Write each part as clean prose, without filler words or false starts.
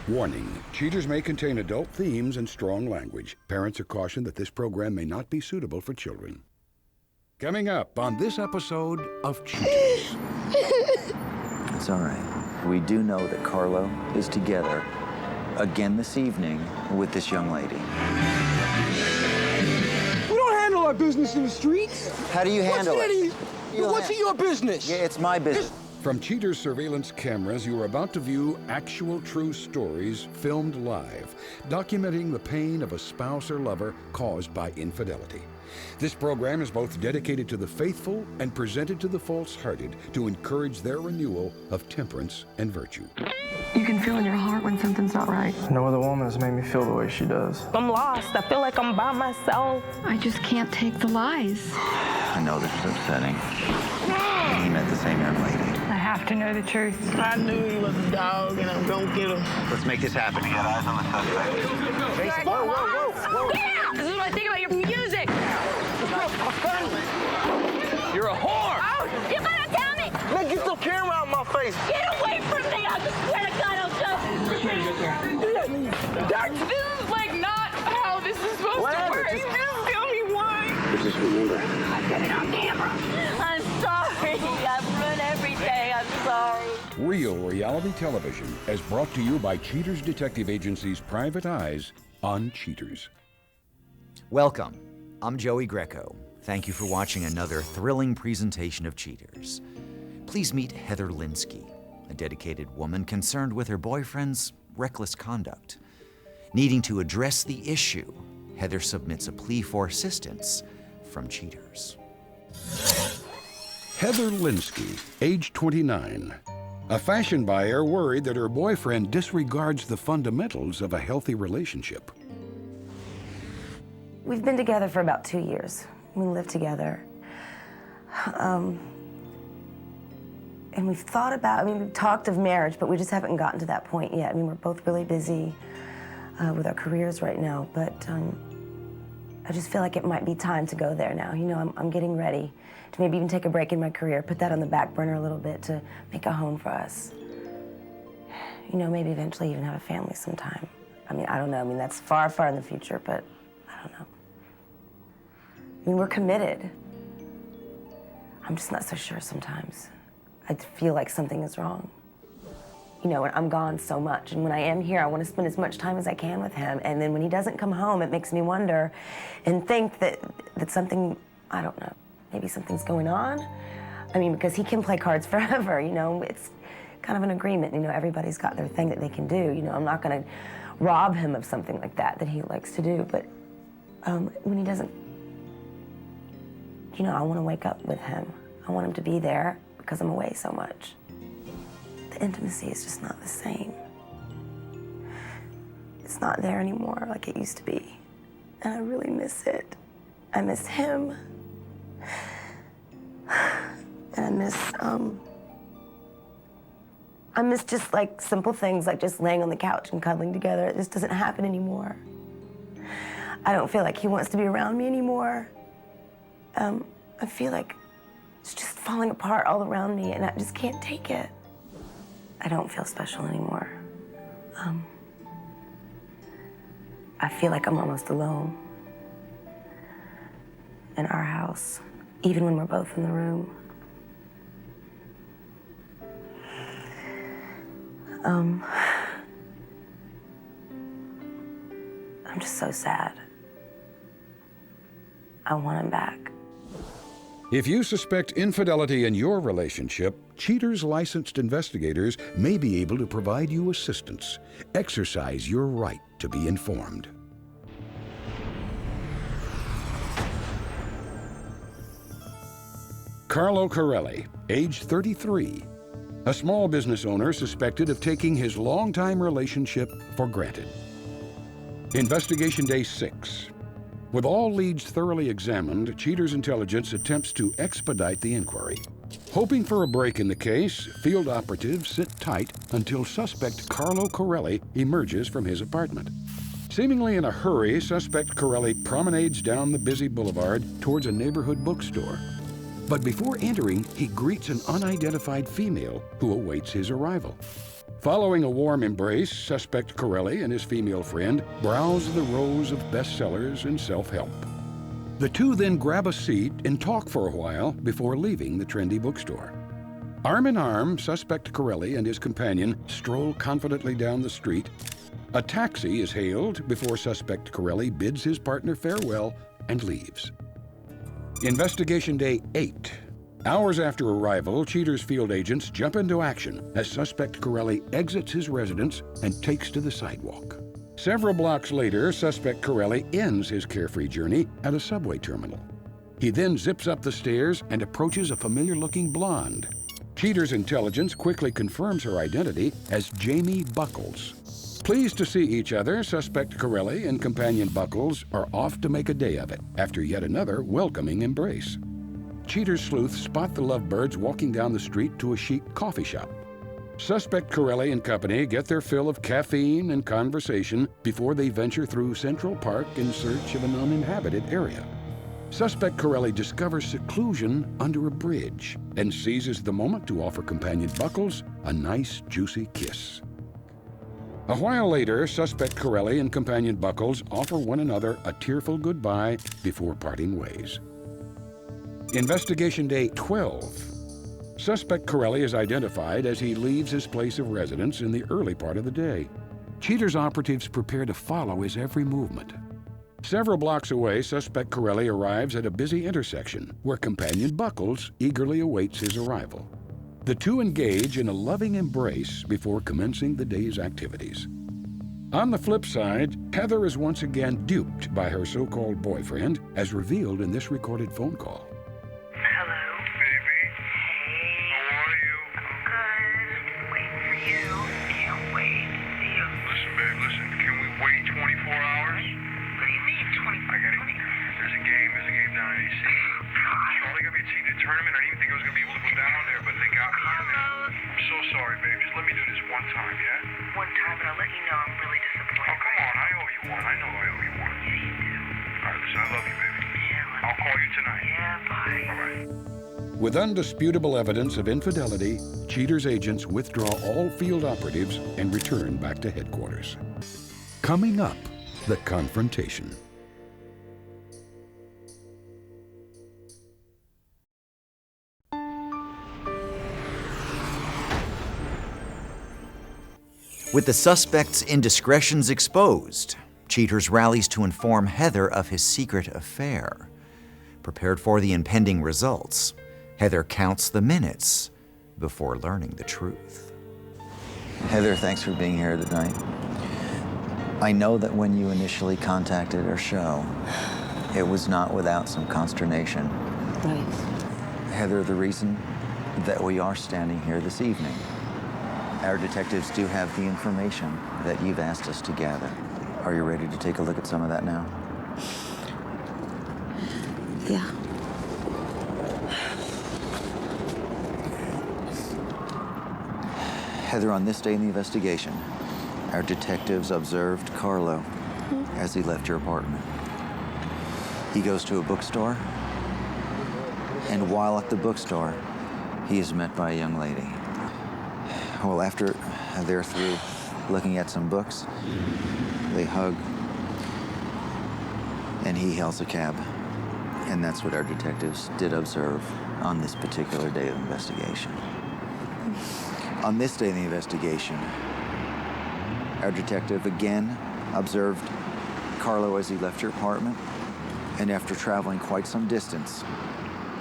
Warning, cheaters may contain adult themes and strong language. Parents are cautioned that this program may not be suitable for children. Coming up on this episode of Cheaters. It's all right. We do know that Carlo is together again this evening with this young lady. We don't handle our business in the streets. How do you handle it? What's your business? Yeah, it's my business. From Cheaters surveillance cameras, you are about to view actual true stories filmed live, documenting the pain of a spouse or lover caused by infidelity. This program is both dedicated to the faithful and presented to the false-hearted to encourage their renewal of temperance and virtue. You can feel in your heart when something's not right. No other woman has made me feel the way she does. I'm lost. I feel like I'm by myself. I just can't take the lies. I know this is upsetting. He met the same young lady. I have to know the truth. I knew he was a dog, and I'm gonna get him. Let's make this happen. Get eyes on the suspect. Whoa, whoa, whoa, whoa. Yeah! This is what I think about your music. You're a whore! Oh, you gotta tell me! Man, get the camera out of my face! Get away from me! I swear to God, I'll jump! This is like not how this is supposed to work. Just tell me why. Just remember, I got it on camera. I'm sorry. I've ruined everything. I'm sorry. Real reality television is brought to you by Cheaters Detective Agency's Private Eyes on Cheaters. Welcome. I'm Joey Greco. Thank you for watching another thrilling presentation of Cheaters. Please meet Heather Linsky, a dedicated woman concerned with her boyfriend's reckless conduct. Needing to address the issue, Heather submits a plea for assistance from Cheaters. Heather Linsky, age 29. A fashion buyer worried that her boyfriend disregards the fundamentals of a healthy relationship. We've been together for about 2 years. We live together. And we've thought about, we've talked of marriage, but we just haven't gotten to that point yet. We're both really busy with our careers right now, but I just feel like it might be time to go there now. I'm getting ready to maybe even take a break in my career, put that on the back burner a little bit to make a home for us. Maybe eventually even have a family sometime. I don't know. That's far, far in the future, but I don't know. We're committed. I'm just not so sure sometimes. I feel like something is wrong. When I'm gone so much, and when I am here, I want to spend as much time as I can with him. And then when he doesn't come home, it makes me wonder and think that something, I don't know, maybe something's going on. Because he can play cards forever, it's kind of an agreement. Everybody's got their thing that they can do. I'm not going to rob him of something like that he likes to do. But when he doesn't, I want to wake up with him. I want him to be there because I'm away so much. The intimacy is just not the same. It's not there anymore like it used to be. And I really miss it. I miss him. And I miss just like simple things like just laying on the couch and cuddling together. It just doesn't happen anymore. I don't feel like he wants to be around me anymore. I feel like it's just falling apart all around me and I just can't take it. I don't feel special anymore. I feel like I'm almost alone in our house, even when we're both in the room. I'm just so sad. I want him back. If you suspect infidelity in your relationship, Cheaters licensed investigators may be able to provide you assistance. Exercise your right to be informed. Carlo Corelli, age 33. A small business owner suspected of taking his longtime relationship for granted. Investigation Day 6. With all leads thoroughly examined, Cheaters Intelligence attempts to expedite the inquiry. Hoping for a break in the case, field operatives sit tight until suspect Carlo Corelli emerges from his apartment. Seemingly in a hurry, suspect Corelli promenades down the busy boulevard towards a neighborhood bookstore. But before entering, he greets an unidentified female who awaits his arrival. Following a warm embrace, suspect Corelli and his female friend browse the rows of bestsellers and self-help. The two then grab a seat and talk for a while before leaving the trendy bookstore. Arm in arm, suspect Corelli and his companion stroll confidently down the street. A taxi is hailed before suspect Corelli bids his partner farewell and leaves. Investigation Day 8. Hours after arrival, Cheater's field agents jump into action as suspect Corelli exits his residence and takes to the sidewalk. Several blocks later, suspect Corelli ends his carefree journey at a subway terminal. He then zips up the stairs and approaches a familiar-looking blonde. Cheater's intelligence quickly confirms her identity as Jamie Buckles. Pleased to see each other, suspect Corelli and companion Buckles are off to make a day of it after yet another welcoming embrace. Cheater's sleuths spot the lovebirds walking down the street to a chic coffee shop. Suspect Corelli and company get their fill of caffeine and conversation before they venture through Central Park in search of an uninhabited area. Suspect Corelli discovers seclusion under a bridge and seizes the moment to offer companion Buckles a nice, juicy kiss. A while later, suspect Corelli and companion Buckles offer one another a tearful goodbye before parting ways. Investigation Day 12. Suspect Corelli is identified as he leaves his place of residence in the early part of the day. Cheater's operatives prepare to follow his every movement. Several blocks away, suspect Corelli arrives at a busy intersection where companion Buckles eagerly awaits his arrival. The two engage in a loving embrace before commencing the day's activities. On the flip side, Heather is once again duped by her so-called boyfriend, as revealed in this recorded phone call. Tournament. I didn't think I was going to be able to go down there, but they got me in there. I'm so sorry, babe. Just let me do this one time, yeah? One time, but I'll let you know I'm really disappointed. Oh, come on. I owe you one. I know I owe you one. Yeah, you do. All right, listen, I love you, baby. Yeah, I'll call you tonight. Yeah, bye. Bye-bye. With undisputable evidence of infidelity, Cheater's agents withdraw all field operatives and return back to headquarters. Coming up, the confrontation. With the suspect's indiscretions exposed, Cheaters rallies to inform Heather of his secret affair. Prepared for the impending results, Heather counts the minutes before learning the truth. Heather, thanks for being here tonight. I know that when you initially contacted our show, it was not without some consternation. Right. Heather, the reason that we are standing here this evening, our detectives do have the information that you've asked us to gather. Are you ready to take a look at some of that now? Yeah. Heather, on this day in the investigation, our detectives observed Carlo as he left your apartment. He goes to a bookstore, and while at the bookstore, he is met by a young lady. Well, after they're through looking at some books, they hug, and he hails a cab. And that's what our detectives did observe on this particular day of investigation. On this day of the investigation, our detective again observed Carlo as he left your apartment, and after traveling quite some distance,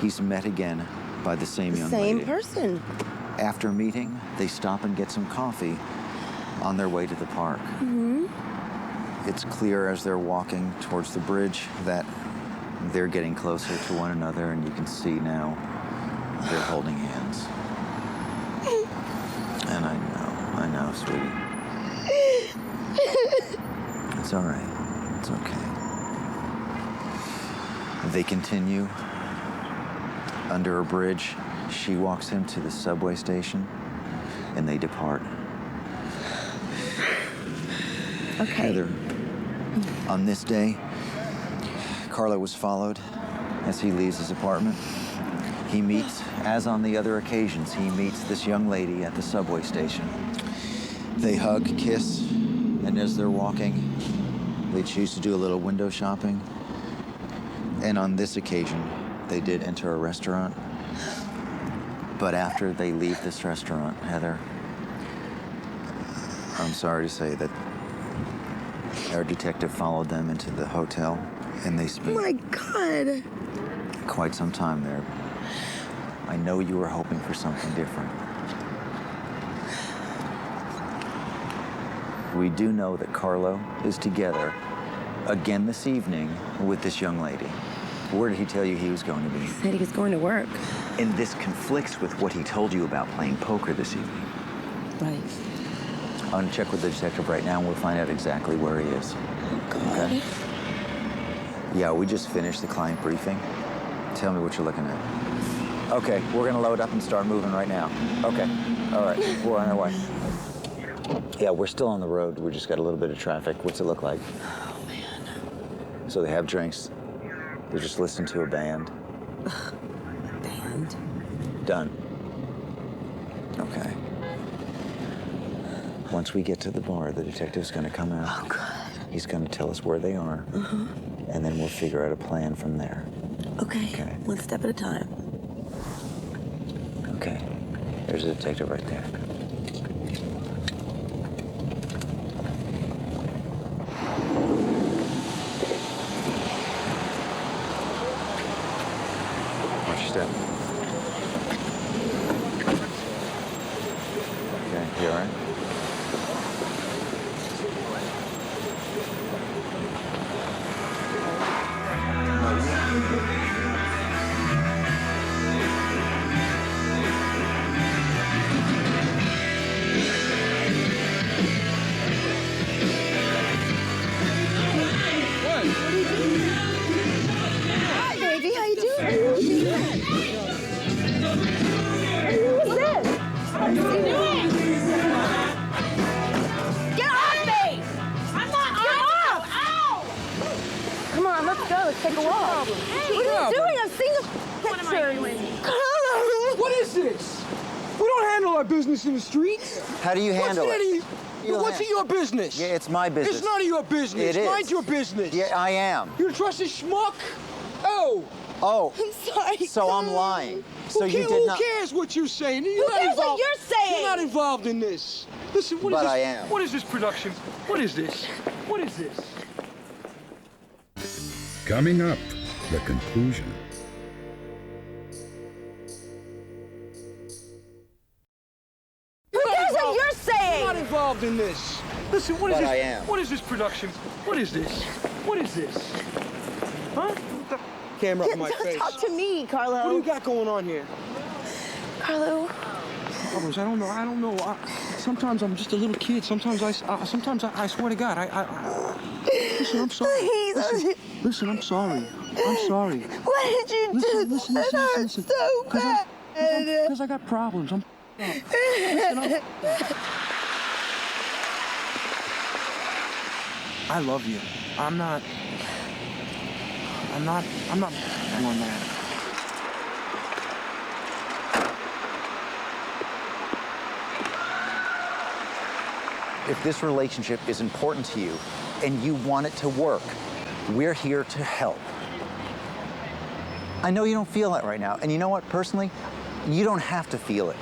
he's met again by the same young lady. Same person. After meeting, they stop and get some coffee on their way to the park. Mm-hmm. It's clear as they're walking towards the bridge that they're getting closer to one another, and you can see now they're holding hands. And I know, sweetie. It's all right. It's okay. They continue under a bridge. She walks him to the subway station, and they depart. Okay. Heather, on this day, Carlo was followed as he leaves his apartment. He meets, as on the other occasions, he meets this young lady at the subway station. They hug, kiss, and as they're walking, they choose to do a little window shopping. And on this occasion, they did enter a restaurant. But after they leave this restaurant, Heather, I'm sorry to say that our detective followed them into the hotel, and they spent Oh my God. quite some time there. I know you were hoping for something different. We do know that Carlo is together again this evening with this young lady. Where did he tell you he was going to be? He said he was going to work. And this conflicts with what he told you about playing poker this evening. Right. I'm gonna check with the detective right now and we'll find out exactly where he is. Okay? Yeah, we just finished the client briefing. Tell me what you're looking at. Okay, we're gonna load up and start moving right now. Okay, all right, we're on our way. Yeah, we're still on the road. We just got a little bit of traffic. What's it look like? Oh, man. So they have drinks. They're just listening to a band. A band? Done. Okay. Once we get to the bar, the detective's gonna come out. Oh, God. He's gonna tell us where they are. And then we'll figure out a plan from there. Okay. Okay. One step at a time. Okay. There's a detective right there. Watch your step. Okay, you all right? Hi, baby. How you doing? Who's this? What are you doing? Get off me! I'm not off! Ow! Come on, let's go. Let's take a walk. Hey, what are you doing? I'm seeing a picture. Carlo! What is this? We don't handle our business in the streets. How do you handle it? What's in your business? Yeah, it's my business. It's none of your business. It is. Mind your business. Yeah, I am. You trust this schmuck? Oh. Oh. I'm sorry. So I'm lying. So you did Who not. cares what you're saying? Who cares what you're saying? You're not involved in this. Listen, what is But this? I am. What is this production? What is this? What is this? Coming up, the conclusion. Who cares what you're saying? You're not involved in this. Listen, what is But this? I am. What is this production? What is this? What is this? Huh? The camera up in my Don't face. talk to me, Carlo. What do you got going on here? Carlo. Problems, I don't know. Sometimes I'm just a little kid. Sometimes I swear to God, listen, I'm sorry. Please. Listen, I'm sorry. I'm sorry. What did you do? Listen. That hurts so bad. Because I got problems. I love you. I'm not on that. If this relationship is important to you and you want it to work, we're here to help. I know you don't feel that right now. And you know what, personally, you don't have to feel it.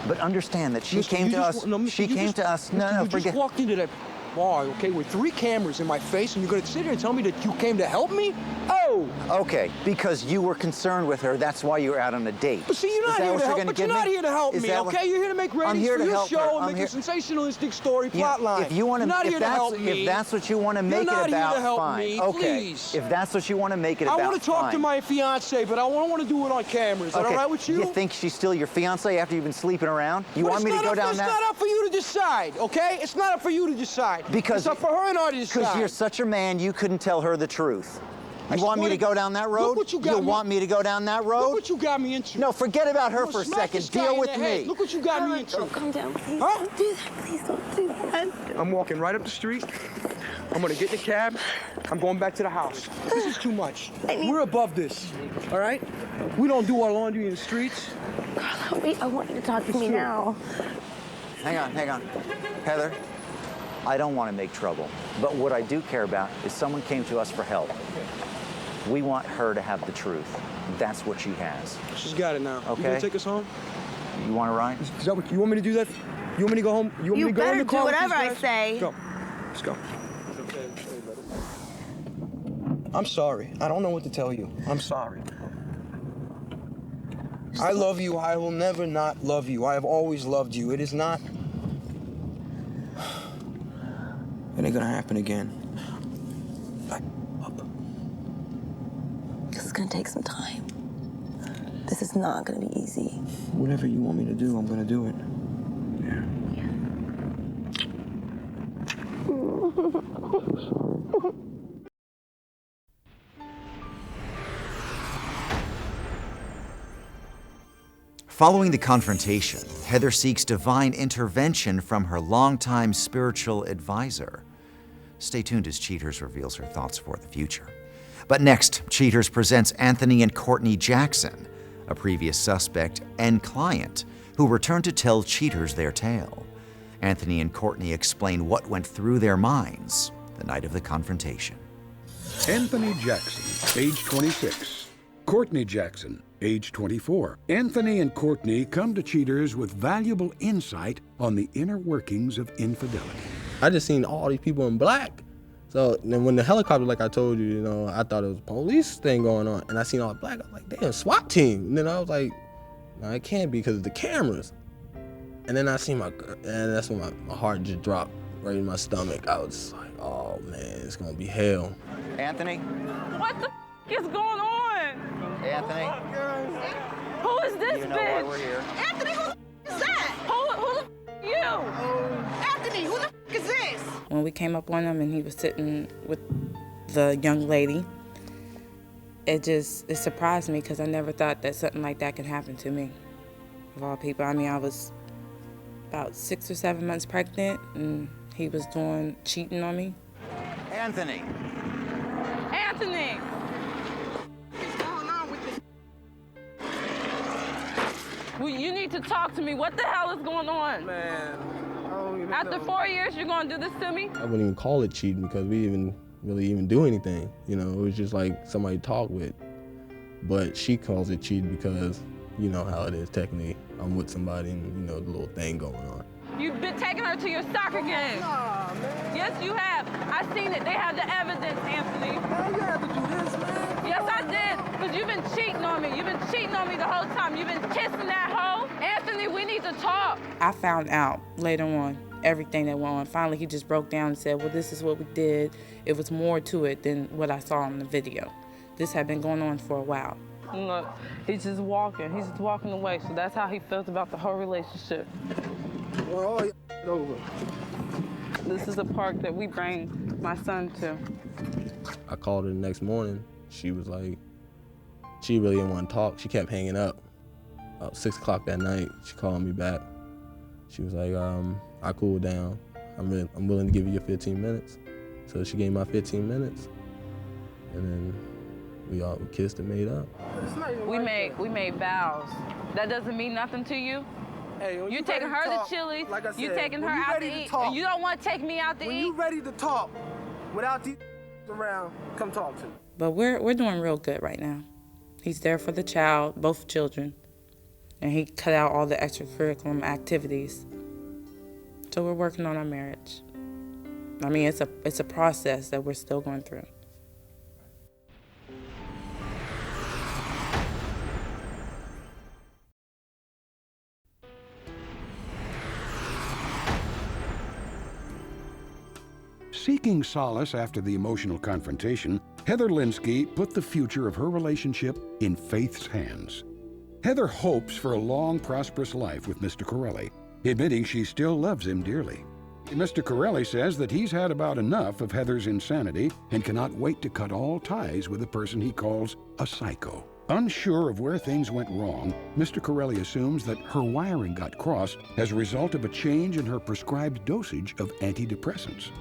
But understand that she came to us. She came to us. No, You forget. just walked into that bar, okay, with 3 cameras in my face, and you're gonna sit here and tell me that you came to help me? Oh! Okay, because you were concerned with her, that's why you were out on a date. But see, you're not here to help. But you're not here to help me, okay? You're here to make ratings for your show and make a sensationalistic story plot line. If you want to, you're not here to help me. if that's what you want to make You're not it about, here to help fine. me, Okay. please. If that's what you want to make it about, I want to talk to my fiance, but I don't want to do it on camera. Is that all right with you? You think she's still your fiance after you've been sleeping around? You want me to go down that? It's not up for you to decide, okay? It's not up for you to decide. Because it's up for her and I to decide. Because you're such a man, you couldn't tell her the truth. You want me to go down that road? Look what you got me. Want me to go down that road? Look what you got me into. No, forget about her for a Smack second. this guy Deal in with the me. head. Look what you got me into. Calm down, please. Huh? Don't do that. Please don't do that. I'm walking right up the street. I'm gonna get in the cab. I'm going back to the house. This is too much. We're above this, all right? We don't do our laundry in the streets. Carlo, wait, I want you to talk to me now. hang on. Heather, I don't want to make trouble, but what I do care about is someone came to us for help. We want her to have the truth. That's what she has. She's got it now. Okay. You gonna take us home? You want to ride? Is that what you want me to do? That? You want me to go home? You want me to go in the car with these whatever I guys? say. Go. Let's go. I'm sorry. I don't know what to tell you. I'm sorry. I love you. I will never not love you. I have always loved you. It is not... It ain't gonna happen again. Back up. This is gonna take some time. This is not gonna be easy. Whatever you want me to do, I'm gonna do it. Following the confrontation, Heather seeks divine intervention from her longtime spiritual advisor. Stay tuned as Cheaters reveals her thoughts for the future. But next, Cheaters presents Anthony and Courtney Jackson, a previous suspect and client who returned to tell Cheaters their tale. Anthony and Courtney explain what went through their minds the night of the confrontation. Anthony Jackson, age 26. Courtney Jackson, age 24. Anthony and Courtney come to Cheaters with valuable insight on the inner workings of infidelity. I just seen all these people in black. So then when the helicopter, like I told you, I thought it was a police thing going on. And I seen all black. I was like, damn, SWAT team. And then I was like, no, it can't be because of the cameras. And then I seen and that's when my heart just dropped right in my stomach. I was like, oh man, it's gonna be hell. Anthony? What the is going on? Anthony? Who is this You know bitch? why we're here. Anthony, who the is that? Who the you? Anthony, who the is this? When we came up on him and he was sitting with the young lady, it surprised me because I never thought that something like that could happen to me, of all people. I mean, I was about 6 or 7 months pregnant and he was cheating on me. Anthony! Anthony! Well, you need to talk to me. What the hell is going on? Man, I don't even After know. 4 years, you're gonna do this to me? I wouldn't even call it cheating because we didn't really do anything. It was just like somebody to talk with. But she calls it cheating because you know how it is technically. I'm with somebody and the little thing going on. You've been taking her to your soccer game. Nah, man. Yes, you have. I seen it. They have the evidence, Anthony. Man, you have to do this, man. Yes, I did. Because you've been cheating on me. You've been cheating on me the whole time. You've been kissing that hoe. Anthony, we need to talk. I found out later on everything that went on. Finally, he just broke down and said, well, this is what we did. It was more to it than what I saw in the video. This had been going on for a while. Look, he's just walking. He's just walking away. So that's how he feels about the whole relationship. Well, all over. This is the park that we bring my son to. I called her the next morning. She was like, she really didn't want to talk. She kept hanging up. About 6 o'clock that night, she called me back. She was like, I cooled down. I'm willing to give you your 15 minutes. So she gave my 15 minutes. And then we kissed and made up. We made vows. That doesn't mean nothing to you? Hey, you taking her to Chili's, like I said, you taking her out to eat, and you don't want to take me out to eat? When you ready to talk, without these around, come talk to me. But we're doing real good right now. He's there for the child, both children, and he cut out all the extracurricular activities. So we're working on our marriage. I mean, it's a process that we're still going through. Seeking solace after the emotional confrontation, Heather Linsky put the future of her relationship in Faith's hands. Heather hopes for a long, prosperous life with Mr. Corelli, admitting she still loves him dearly. Mr. Corelli says that he's had about enough of Heather's insanity and cannot wait to cut all ties with the person he calls a psycho. Unsure of where things went wrong, Mr. Corelli assumes that her wiring got crossed as a result of a change in her prescribed dosage of antidepressants.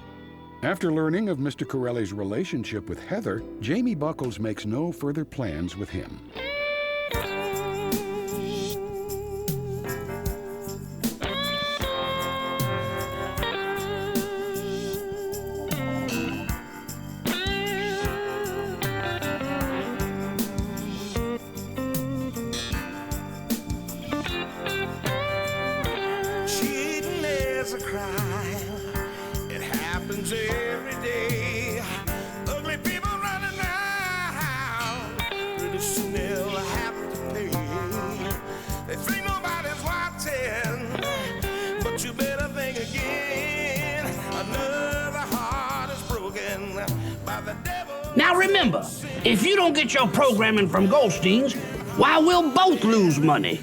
After learning of Mr. Corelli's relationship with Heather, Jamie Buckles makes no further plans with him. Now remember, if you don't get your programming from Goldstein's, why, we'll both lose money.